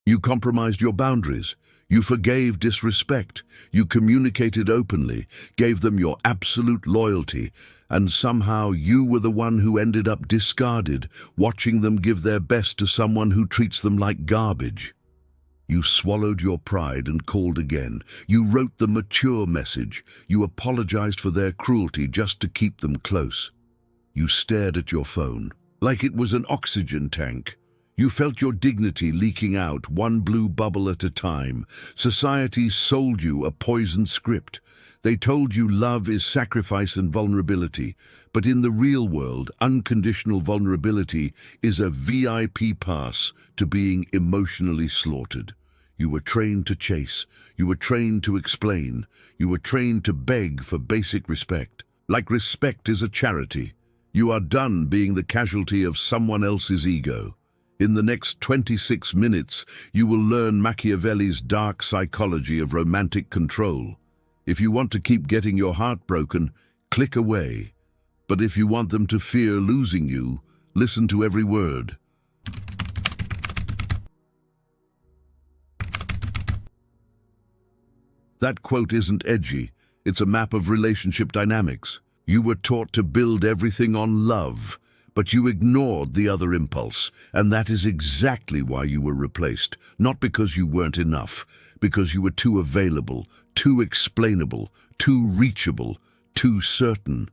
You compromised your boundaries. You forgave disrespect. You communicated openly, gave them your absolute loyalty, and somehow you were the one who ended up discarded, watching them give their best to someone who treats them like garbage. You swallowed your pride and called again. You wrote the mature message. You apologized for their cruelty just to keep them close. You stared at your phone, like it was an oxygen tank. You felt your dignity leaking out, one blue bubble at a time. Society sold you a poisoned script. They told you love is sacrifice and vulnerability, but in the real world, unconditional vulnerability is a VIP pass to being emotionally slaughtered. You were trained to chase. You were trained to explain. You were trained to beg for basic respect. Like respect is a charity. You are done being the casualty of someone else's ego. In the next 26 minutes, you will learn Machiavelli's dark psychology of romantic control. If you want to keep getting your heart broken, click away. But if you want them to fear losing you, listen to every word. That quote isn't edgy. It's a map of relationship dynamics. You were taught to build everything on love, but you ignored the other impulse, and that is exactly why you were replaced. Not because you weren't enough, because you were too available, too explainable, too reachable, too certain.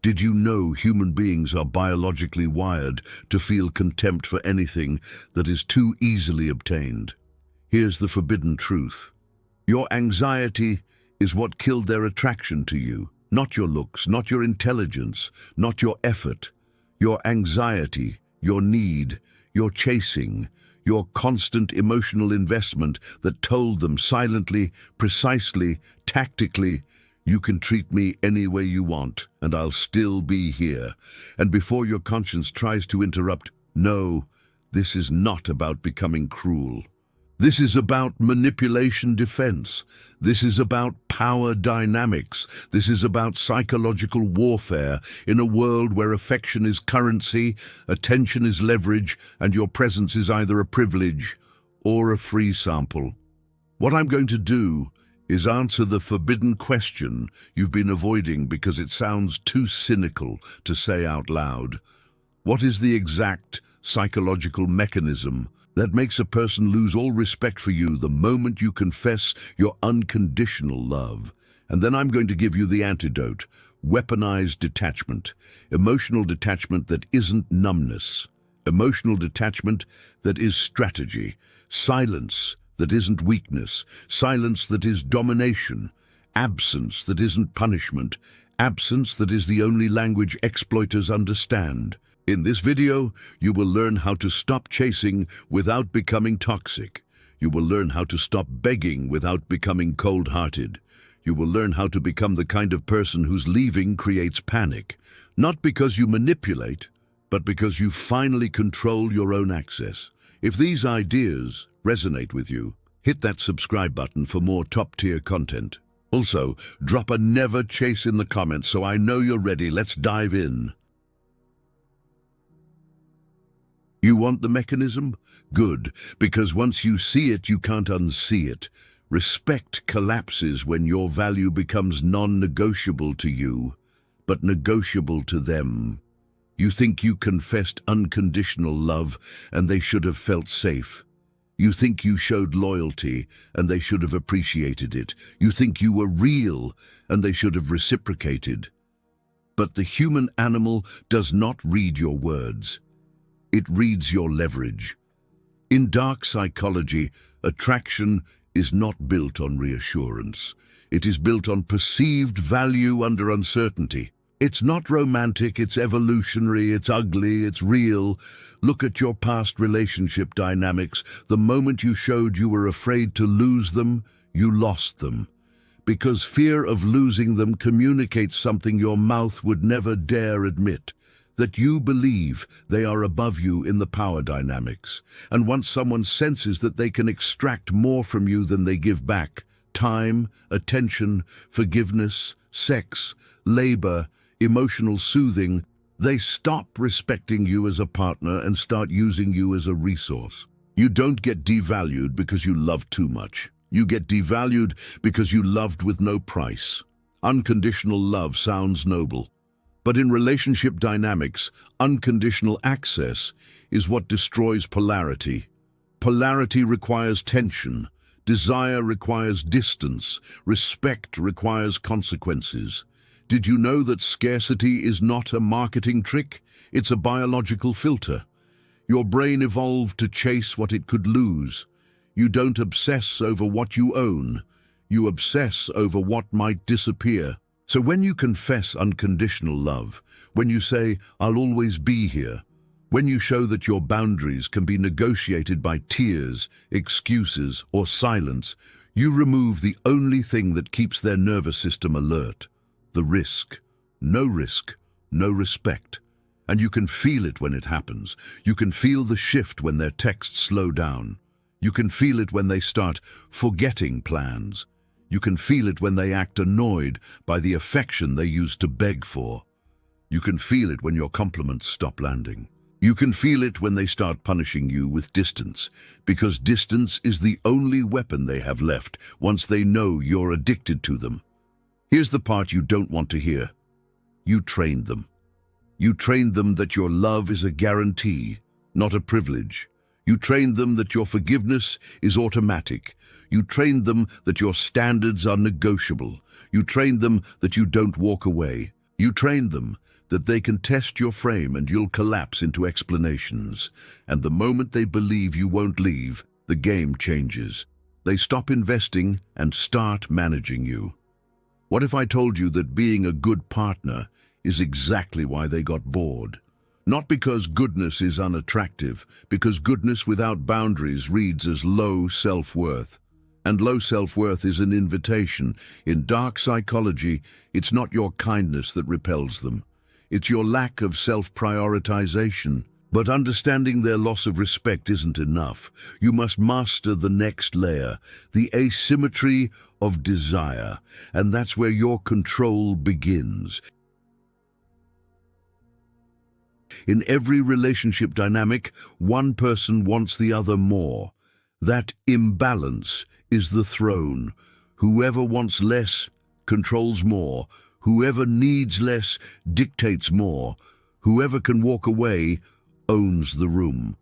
Did you know human beings are biologically wired to feel contempt for anything that is too easily obtained? Here's the forbidden truth. Your anxiety is what killed their attraction to you, not your looks, not your intelligence, not your effort. Your anxiety, your need, your chasing, your constant emotional investment that told them silently, precisely, tactically, you can treat me any way you want, and I'll still be here. And before your conscience tries to interrupt, no, this is not about becoming cruel. This is about manipulation defense. This is about power dynamics. This is about psychological warfare in a world where affection is currency, attention is leverage, and your presence is either a privilege or a free sample. What I'm going to do is answer the forbidden question you've been avoiding because it sounds too cynical to say out loud. What is the exact psychological mechanism that makes a person lose all respect for you the moment you confess your unconditional love? And then I'm going to give you the antidote: weaponized detachment. Emotional detachment that isn't numbness. Emotional detachment that is strategy. Silence that isn't weakness. Silence that is domination. Absence that isn't punishment. Absence that is the only language exploiters understand. In this video, you will learn how to stop chasing without becoming toxic. You will learn how to stop begging without becoming cold-hearted. You will learn how to become the kind of person whose leaving creates panic, not because you manipulate, but because you finally control your own access. If these ideas resonate with you, hit that subscribe button for more top-tier content. Also, drop a never chase in the comments so I know you're ready. Let's dive in. You want the mechanism? Good, because once you see it, you can't unsee it. Respect collapses when your value becomes non-negotiable to you, but negotiable to them. You think you confessed unconditional love, and they should have felt safe. You think you showed loyalty, and they should have appreciated it. You think you were real, and they should have reciprocated. But the human animal does not read your words. It reads your leverage. In dark psychology, attraction is not built on reassurance. It is built on perceived value under uncertainty. It's not romantic, it's evolutionary, it's ugly, it's real. Look at your past relationship dynamics. The moment you showed you were afraid to lose them, you lost them. Because fear of losing them communicates something your mouth would never dare admit. That you believe they are above you in the power dynamics. And once someone senses that they can extract more from you than they give back, time, attention, forgiveness, sex, labor, emotional soothing, they stop respecting you as a partner and start using you as a resource. You don't get devalued because you love too much. You get devalued because you loved with no price. Unconditional love sounds noble, but in relationship dynamics, unconditional access is what destroys polarity. Polarity requires tension. Desire requires distance. Respect requires consequences. Did you know that scarcity is not a marketing trick? It's a biological filter. Your brain evolved to chase what it could lose. You don't obsess over what you own. You obsess over what might disappear. So when you confess unconditional love, when you say, "I'll always be here," when you show that your boundaries can be negotiated by tears, excuses, or silence, you remove the only thing that keeps their nervous system alert: the risk. No risk, no respect. And you can feel it when it happens. You can feel the shift when their texts slow down. You can feel it when they start forgetting plans. You can feel it when they act annoyed by the affection they used to beg for. You can feel it when your compliments stop landing. You can feel it when they start punishing you with distance, because distance is the only weapon they have left once they know you're addicted to them. Here's the part you don't want to hear. You trained them. You trained them that your love is a guarantee, not a privilege. You trained them that your forgiveness is automatic. You trained them that your standards are negotiable. You trained them that you don't walk away. You trained them that they can test your frame and you'll collapse into explanations. And the moment they believe you won't leave, the game changes. They stop investing and start managing you. What if I told you that being a good partner is exactly why they got bored? Not because goodness is unattractive, because goodness without boundaries reads as low self-worth. And low self-worth is an invitation. In dark psychology, it's not your kindness that repels them. It's your lack of self-prioritization. But understanding their loss of respect isn't enough. You must master the next layer, the asymmetry of desire. And that's where your control begins. In every relationship dynamic, one person wants the other more. That imbalance is the throne. Whoever wants less controls more. Whoever needs less dictates more. Whoever can walk away owns the room.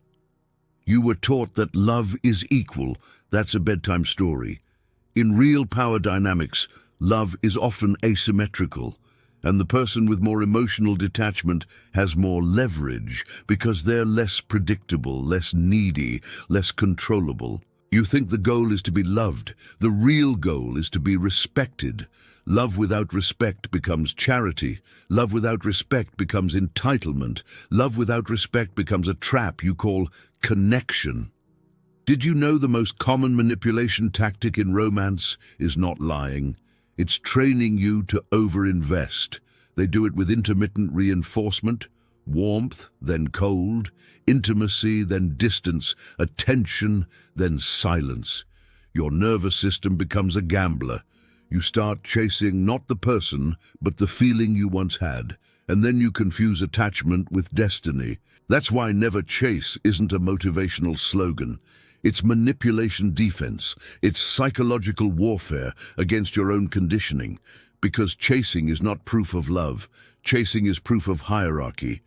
You were taught that love is equal. That's a bedtime story. In real power dynamics, love is often asymmetrical. And the person with more emotional detachment has more leverage because they're less predictable, less needy, less controllable. You think the goal is to be loved. The real goal is to be respected. Love without respect becomes charity. Love without respect becomes entitlement. Love without respect becomes a trap you call connection. Did you know the most common manipulation tactic in romance is not lying? It's training you to overinvest. They do it with intermittent reinforcement, warmth, then cold, intimacy, then distance, attention, then silence. Your nervous system becomes a gambler. You start chasing not the person, but the feeling you once had, and then you confuse attachment with destiny. That's why never chase isn't a motivational slogan. It's manipulation defense. It's psychological warfare against your own conditioning. Because chasing is not proof of love. Chasing is proof of hierarchy.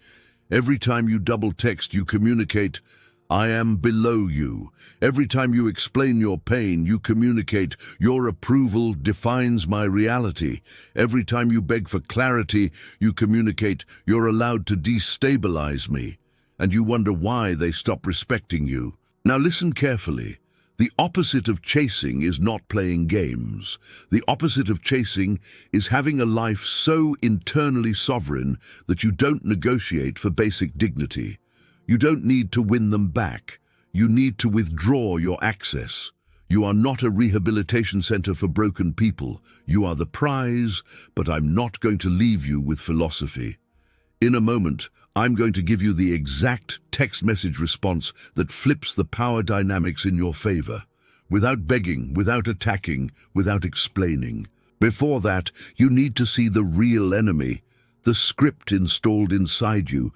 Every time you double text, you communicate, "I am below you." Every time you explain your pain, you communicate, "Your approval defines my reality." Every time you beg for clarity, you communicate, "You're allowed to destabilize me." And you wonder why they stop respecting you. Now listen carefully. The opposite of chasing is not playing games. The opposite of chasing is having a life so internally sovereign that you don't negotiate for basic dignity. You don't need to win them back. You need to withdraw your access. You are not a rehabilitation center for broken people. You are the prize, but I'm not going to leave you with philosophy. In a moment, I'm going to give you the exact text message response that flips the power dynamics in your favor, without begging, without attacking, without explaining. Before that, you need to see the real enemy, the script installed inside you.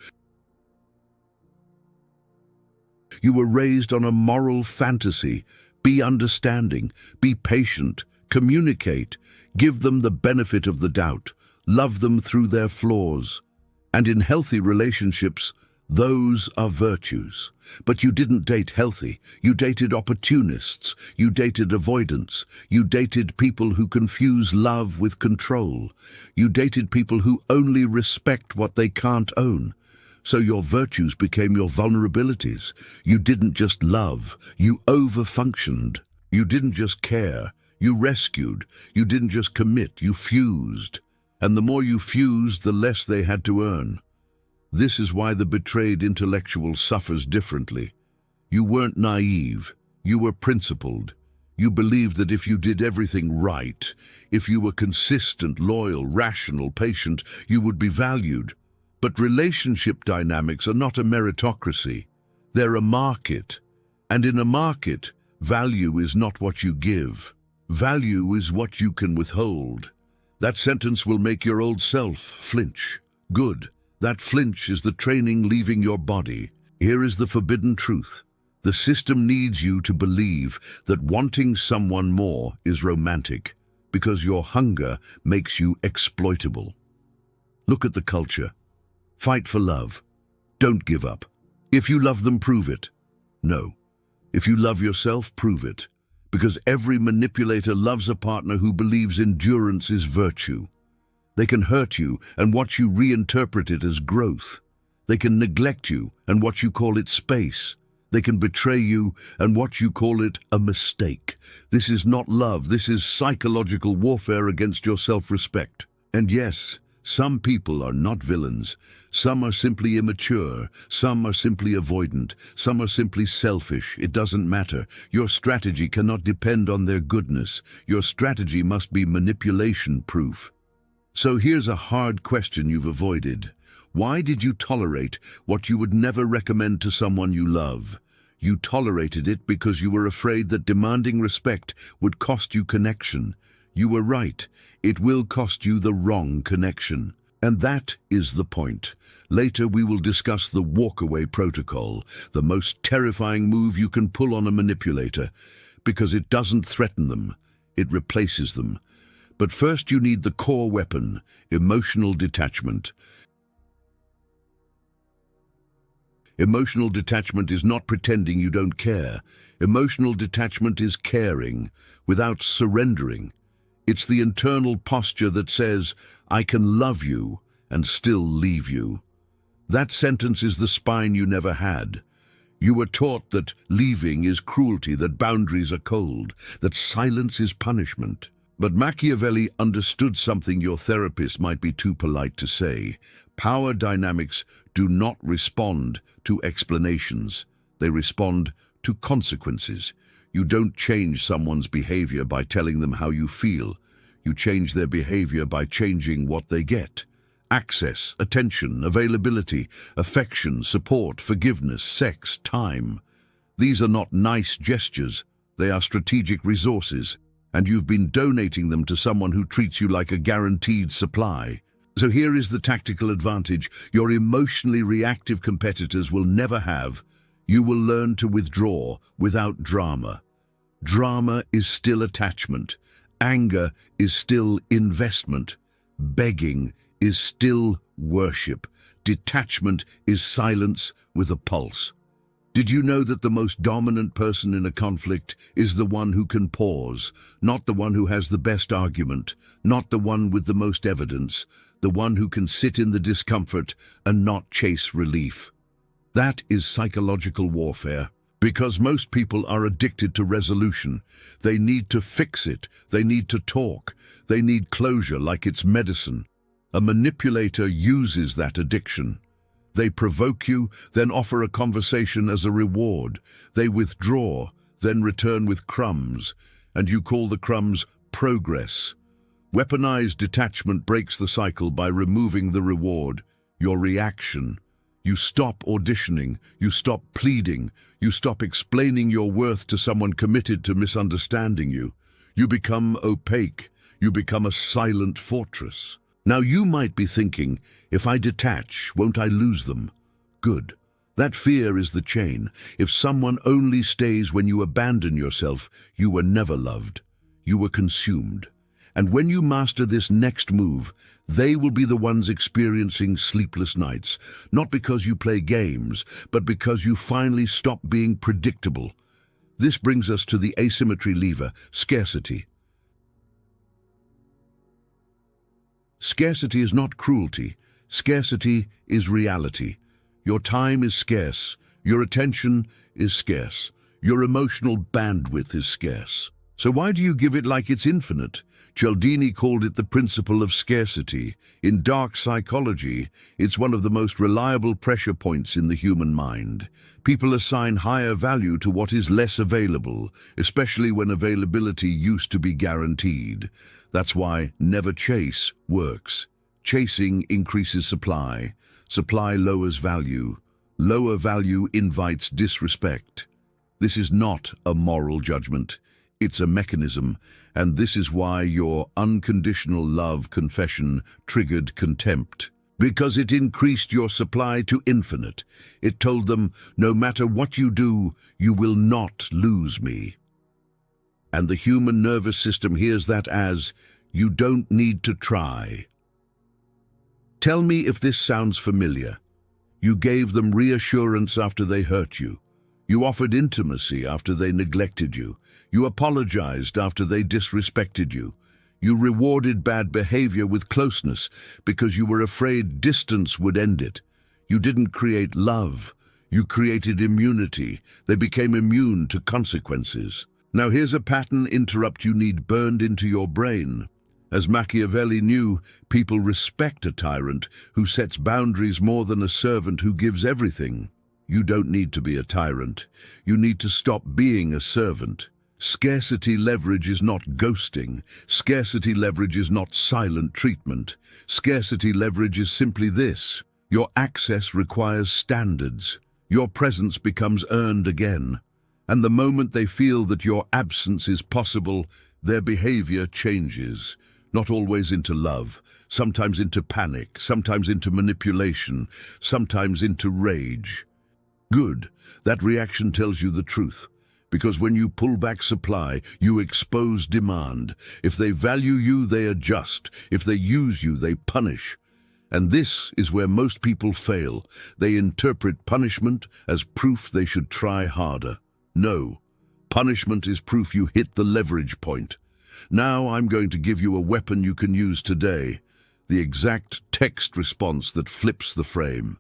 You were raised on a moral fantasy. Be understanding, be patient, communicate, give them the benefit of the doubt, love them through their flaws. And in healthy relationships, those are virtues. But you didn't date healthy. You dated opportunists. You dated avoidance. You dated people who confuse love with control. You dated people who only respect what they can't own. So your virtues became your vulnerabilities. You didn't just love. You overfunctioned. You didn't just care. You rescued. You didn't just commit. You fused. And the more you fused, the less they had to earn. This is why the betrayed intellectual suffers differently. You weren't naive. You were principled. You believed that if you did everything right, if you were consistent, loyal, rational, patient, you would be valued. But relationship dynamics are not a meritocracy. They're a market. And in a market, value is not what you give. Value is what you can withhold. That sentence will make your old self flinch. Good. That flinch is the training leaving your body. Here is the forbidden truth. The system needs you to believe that wanting someone more is romantic, because your hunger makes you exploitable. Look at the culture. Fight for love. Don't give up. If you love them, prove it. No. If you love yourself, prove it. Because every manipulator loves a partner who believes endurance is virtue. They can hurt you and watch you reinterpret it as growth. They can neglect you and watch you call it space. They can betray you and watch you call it a mistake. This is not love. This is psychological warfare against your self-respect. And yes, some people are not villains. Some are simply immature. Some are simply avoidant. Some are simply selfish. It doesn't matter. Your strategy cannot depend on their goodness. Your strategy must be manipulation-proof. So here's a hard question you've avoided. Why did you tolerate what you would never recommend to someone you love? You tolerated it because you were afraid that demanding respect would cost you connection. You were right. It will cost you the wrong connection. And that is the point. Later we will discuss the walkaway protocol, the most terrifying move you can pull on a manipulator, because it doesn't threaten them, it replaces them. But first you need the core weapon, emotional detachment. Emotional detachment is not pretending you don't care. Emotional detachment is caring without surrendering. It's the internal posture that says, I can love you and still leave you. That sentence is the spine you never had. You were taught that leaving is cruelty, that boundaries are cold, that silence is punishment. But Machiavelli understood something your therapist might be too polite to say. Power dynamics do not respond to explanations. They respond to consequences. You don't change someone's behavior by telling them how you feel. You change their behavior by changing what they get. Access, attention, availability, affection, support, forgiveness, sex, time. These are not nice gestures. They are strategic resources. And you've been donating them to someone who treats you like a guaranteed supply. So here is the tactical advantage your emotionally reactive competitors will never have. You will learn to withdraw without drama. Drama is still attachment. Anger is still investment. Begging is still worship. Detachment is silence with a pulse. Did you know that the most dominant person in a conflict is the one who can pause, not the one who has the best argument, not the one with the most evidence, the one who can sit in the discomfort and not chase relief? That is psychological warfare, because most people are addicted to resolution. They need to fix it, they need to talk, they need closure like it's medicine. A manipulator uses that addiction. They provoke you, then offer a conversation as a reward. They withdraw, then return with crumbs, and you call the crumbs progress. Weaponized detachment breaks the cycle by removing the reward, your reaction. You stop auditioning, you stop pleading, you stop explaining your worth to someone committed to misunderstanding you. You become opaque, you become a silent fortress. Now you might be thinking, if I detach, won't I lose them? Good. That fear is the chain. If someone only stays when you abandon yourself, you were never loved. You were consumed. And when you master this next move, they will be the ones experiencing sleepless nights, not because you play games, but because you finally stop being predictable. This brings us to the asymmetry lever, scarcity. Scarcity is not cruelty. Scarcity is reality. Your time is scarce. Your attention is scarce. Your emotional bandwidth is scarce. So why do you give it like it's infinite? Cialdini called it the principle of scarcity. In dark psychology, it's one of the most reliable pressure points in the human mind. People assign higher value to what is less available, especially when availability used to be guaranteed. That's why never chase works. Chasing increases supply. Supply lowers value. Lower value invites disrespect. This is not a moral judgment. It's a mechanism, and this is why your unconditional love confession triggered contempt. Because it increased your supply to infinite. It told them, no matter what you do, you will not lose me. And the human nervous system hears that as, you don't need to try. Tell me if this sounds familiar. You gave them reassurance after they hurt you. You offered intimacy after they neglected you. You apologized after they disrespected you. You rewarded bad behavior with closeness because you were afraid distance would end it. You didn't create love. You created immunity. They became immune to consequences. Now here's a pattern interrupt you need burned into your brain. As Machiavelli knew, people respect a tyrant who sets boundaries more than a servant who gives everything. You don't need to be a tyrant. You need to stop being a servant. Scarcity leverage is not ghosting. Scarcity leverage is not silent treatment. Scarcity leverage is simply this. Your access requires standards. Your presence becomes earned again. And the moment they feel that your absence is possible, their behavior changes. Not always into love, sometimes into panic, sometimes into manipulation, sometimes into rage. Good. That reaction tells you the truth. Because when you pull back supply, you expose demand. If they value you, they adjust. If they use you, they punish. And this is where most people fail. They interpret punishment as proof they should try harder. No. Punishment is proof you hit the leverage point. Now I'm going to give you a weapon you can use today. The exact text response that flips the frame.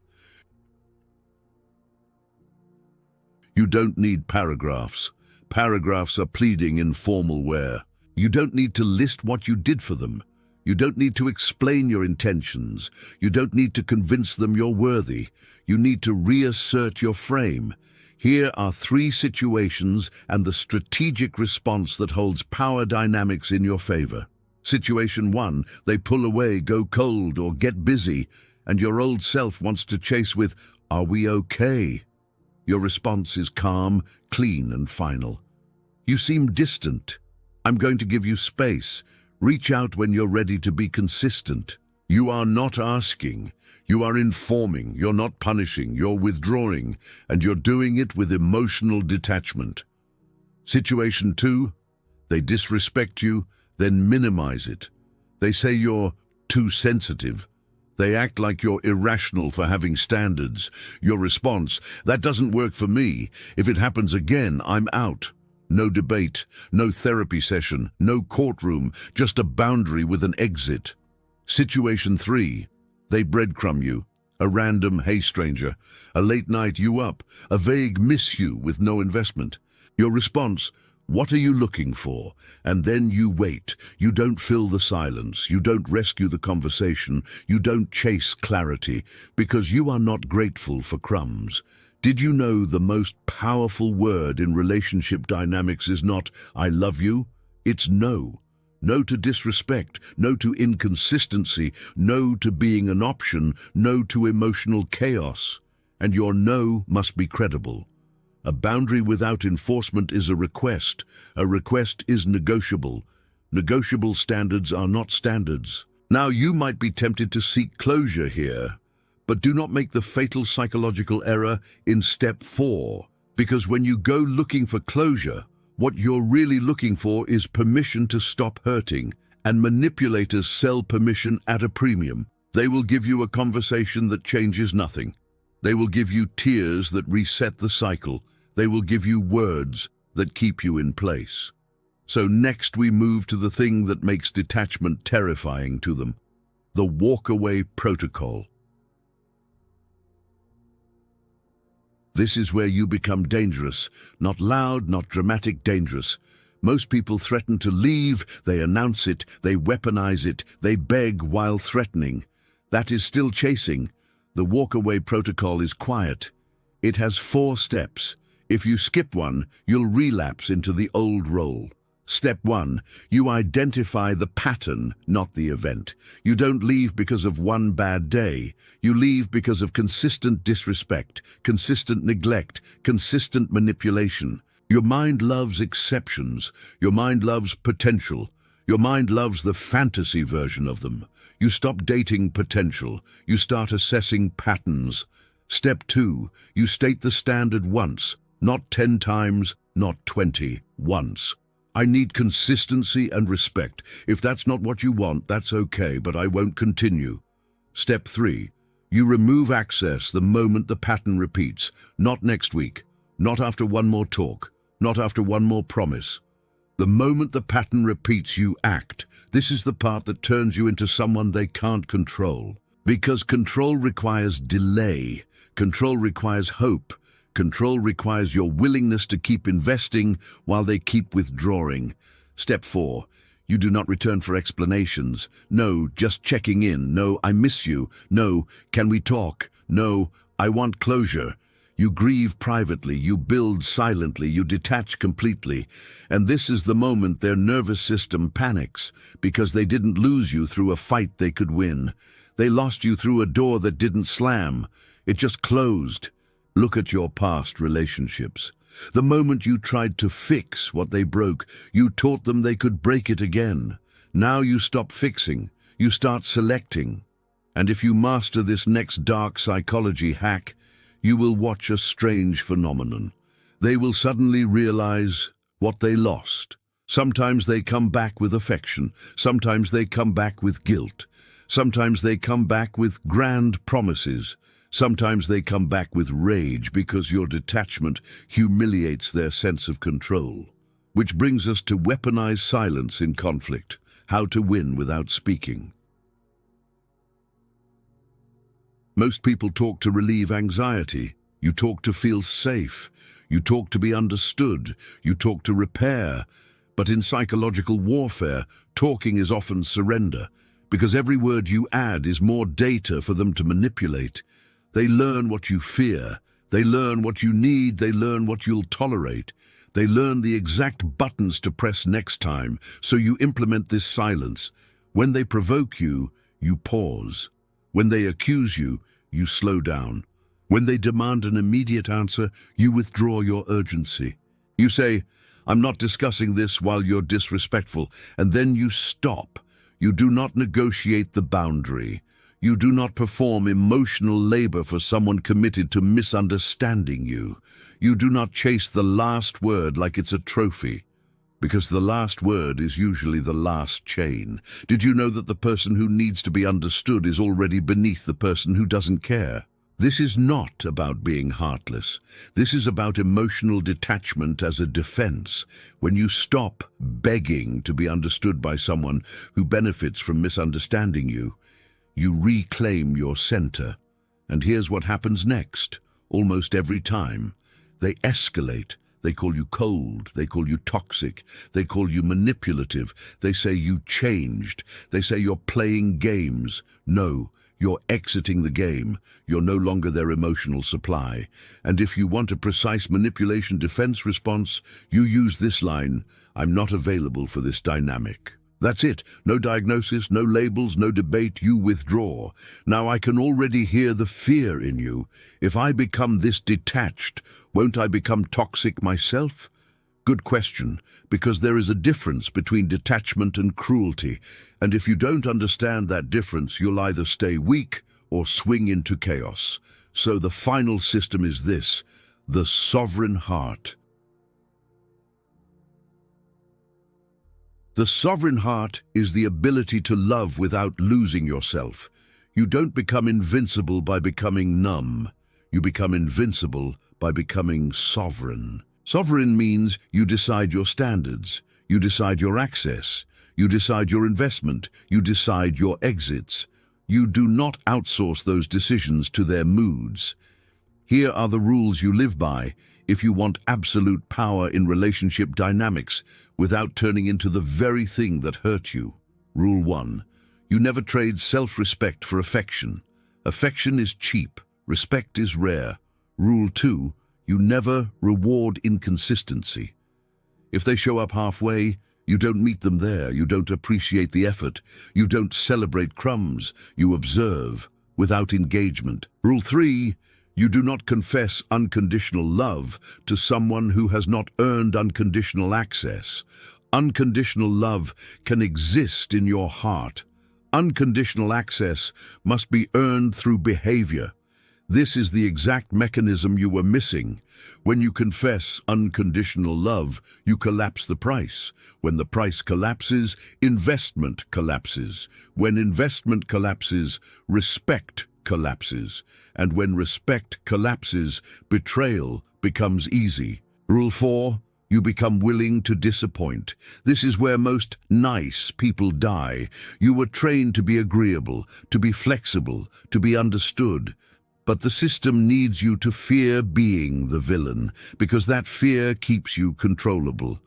You don't need paragraphs. Paragraphs are pleading in formal wear. You don't need to list what you did for them. You don't need to explain your intentions. You don't need to convince them you're worthy. You need to reassert your frame. Here are 3 situations and the strategic response that holds power dynamics in your favor. Situation 1, they pull away, go cold, or get busy, and your old self wants to chase with, "Are we okay?" Your response is calm, clean, and final. You seem distant. I'm going to give you space. Reach out when you're ready to be consistent. You are not asking. You are informing. You're not punishing. You're withdrawing, and you're doing it with emotional detachment. Situation 2, they disrespect you, then minimize it. They say you're too sensitive. They act like you're irrational for having standards. Your response, that doesn't work for me. If it happens again, I'm out. No debate, no therapy session, no courtroom, just a boundary with an exit. Situation 3, they breadcrumb you. A random "hey stranger," a late night "you up," a vague "miss you" with no investment. Your response, what are you looking for? And then you wait. You don't fill the silence. You don't rescue the conversation. You don't chase clarity, because you are not grateful for crumbs. Did you know the most powerful word in relationship dynamics is not "I love you"? It's no. No to disrespect, no to inconsistency, no to being an option, no to emotional chaos. And your no must be credible. A boundary without enforcement is a request. A request is negotiable. Negotiable standards are not standards. Now you might be tempted to seek closure here, But do not make the fatal psychological error in step 4, because when you go looking for closure, what you're really looking for is permission to stop hurting, and manipulators sell permission at a premium. They will give you a conversation that changes nothing. They will give you tears that reset the cycle. They will give you words that keep you in place. So next we move to the thing that makes detachment terrifying to them, the walk-away protocol. This is where you become dangerous, not loud, not dramatic, dangerous. Most people threaten to leave, they announce it, they weaponize it, they beg while threatening. That is still chasing. The walk-away protocol is quiet. It has 4 steps. If you skip one, you'll relapse into the old role. Step 1, you identify the pattern, not the event. You don't leave because of one bad day. You leave because of consistent disrespect, consistent neglect, consistent manipulation. Your mind loves exceptions. Your mind loves potential. Your mind loves the fantasy version of them. You stop dating potential. You start assessing patterns. Step 2, you state the standard once, not 10 times, not 20, once. I need consistency and respect. If that's not what you want, that's okay, but I won't continue. Step 3, you remove access the moment the pattern repeats. Not next week, not after one more talk, not after one more promise. The moment the pattern repeats, you act. This is the part that turns you into someone they can't control. Because control requires delay. Control requires hope. Control requires your willingness to keep investing while they keep withdrawing. Step 4, you do not return for explanations. No, just checking in. No, I miss you. No, can we talk? No, I want closure. You grieve privately, you build silently, you detach completely. And this is the moment their nervous system panics, because they didn't lose you through a fight they could win. They lost you through a door that didn't slam. It just closed. Look at your past relationships. The moment you tried to fix what they broke, you taught them they could break it again. Now you stop fixing, you start selecting. And if you master this next dark psychology hack, you will watch a strange phenomenon. They will suddenly realize what they lost. Sometimes they come back with affection. Sometimes they come back with guilt. Sometimes they come back with grand promises. Sometimes they come back with rage because your detachment humiliates their sense of control. Which brings us to weaponize silence in conflict, how to win without speaking. Most people talk to relieve anxiety. You talk to feel safe. You talk to be understood. You talk to repair. But in psychological warfare, talking is often surrender, because every word you add is more data for them to manipulate. They learn what you fear. They learn what you need. They learn what you'll tolerate. They learn the exact buttons to press next time, so you implement this silence. When they provoke you, you pause. When they accuse you, you slow down. When they demand an immediate answer, you withdraw your urgency. You say, "I'm not discussing this," while you're disrespectful, and then you stop. You do not negotiate the boundary. You do not perform emotional labor for someone committed to misunderstanding you. You do not chase the last word like it's a trophy, because the last word is usually the last chain. Did you know that the person who needs to be understood is already beneath the person who doesn't care? This is not about being heartless. This is about emotional detachment as a defense. When you stop begging to be understood by someone who benefits from misunderstanding you, you reclaim your center. And here's what happens next. Almost every time, they escalate. They call you cold. They call you toxic. They call you manipulative. They say you changed. They say you're playing games. No, you're exiting the game. You're no longer their emotional supply. And if you want a precise manipulation defense response, you use this line: "I'm not available for this dynamic." That's it. No diagnosis, no labels, no debate. You withdraw. Now I can already hear the fear in you. If I become this detached, won't I become toxic myself? Good question, because there is a difference between detachment and cruelty. And if you don't understand that difference, you'll either stay weak or swing into chaos. So the final system is this: the sovereign heart. The sovereign heart is the ability to love without losing yourself. You don't become invincible by becoming numb. You become invincible by becoming sovereign. Sovereign means you decide your standards, you decide your access, you decide your investment, you decide your exits. You do not outsource those decisions to their moods. Here are the rules you live by if you want absolute power in relationship dynamics without turning into the very thing that hurt you. Rule 1. You never trade self-respect for affection. Affection is cheap, respect is rare. Rule 2. You never reward inconsistency. If they show up halfway, you don't meet them there, you don't appreciate the effort, you don't celebrate crumbs, you observe without engagement. Rule 3. You do not confess unconditional love to someone who has not earned unconditional access. Unconditional love can exist in your heart. Unconditional access must be earned through behavior. This is the exact mechanism you were missing. When you confess unconditional love, you collapse the price. When the price collapses, investment collapses. When investment collapses, respect collapses. And when respect collapses, betrayal becomes easy. Rule 4. You become willing to disappoint. This is where most nice people die. You were trained to be agreeable, to be flexible, to be understood. But the system needs you to fear being the villain, because that fear keeps you controllable.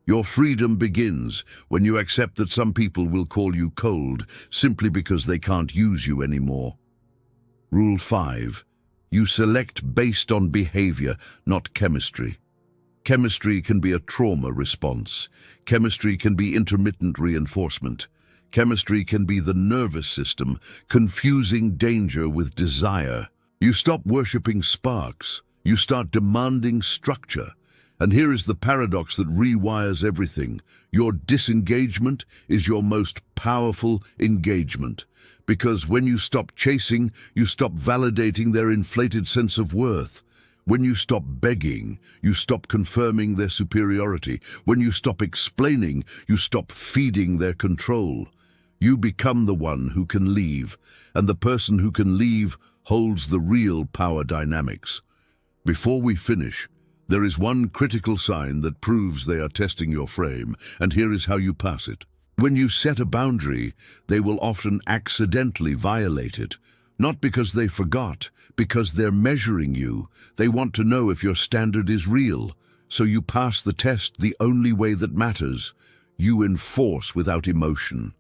Your freedom begins when you accept that some people will call you cold simply because they can't use you anymore. Rule 5. You select based on behavior, not chemistry. Chemistry can be a trauma response. Chemistry can be intermittent reinforcement. Chemistry can be the nervous system, confusing danger with desire. You stop worshipping sparks. You start demanding structure. And here is the paradox that rewires everything. Your disengagement is your most powerful engagement. Because when you stop chasing, you stop validating their inflated sense of worth. When you stop begging, you stop confirming their superiority. When you stop explaining, you stop feeding their control. You become the one who can leave, and the person who can leave holds the real power dynamics. Before we finish, there is one critical sign that proves they are testing your frame, and here is how you pass it. When you set a boundary, they will often accidentally violate it. Not because they forgot, because they're measuring you. They want to know if your standard is real. So you pass the test the only way that matters. You enforce without emotion.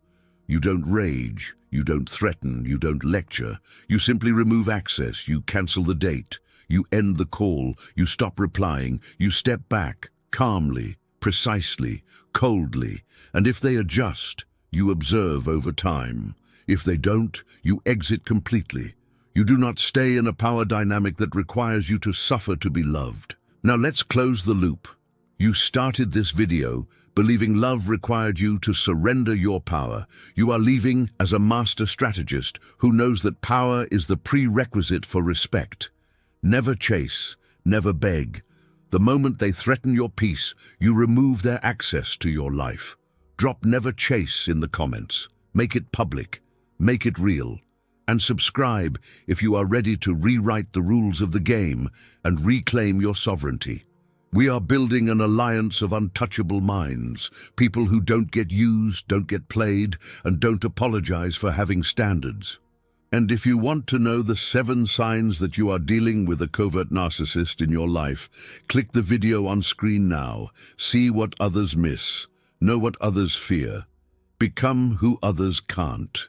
You don't rage, you don't threaten, you don't lecture. You simply remove access, you cancel the date, you end the call, you stop replying, you step back, calmly, precisely, coldly. And if they adjust, you observe over time. If they don't, you exit completely. You do not stay in a power dynamic that requires you to suffer to be loved. Now let's close the loop. You started this video believing love required you to surrender your power. You are leaving as a master strategist who knows that power is the prerequisite for respect. Never chase, never beg. The moment they threaten your peace, you remove their access to your life. Drop "never chase" in the comments. Make it public. Make it real. And subscribe if you are ready to rewrite the rules of the game and reclaim your sovereignty. We are building an alliance of untouchable minds, people who don't get used, don't get played, and don't apologize for having standards. And if you want to know the 7 signs that you are dealing with a covert narcissist in your life, click the video on screen now. See what others miss. Know what others fear. Become who others can't.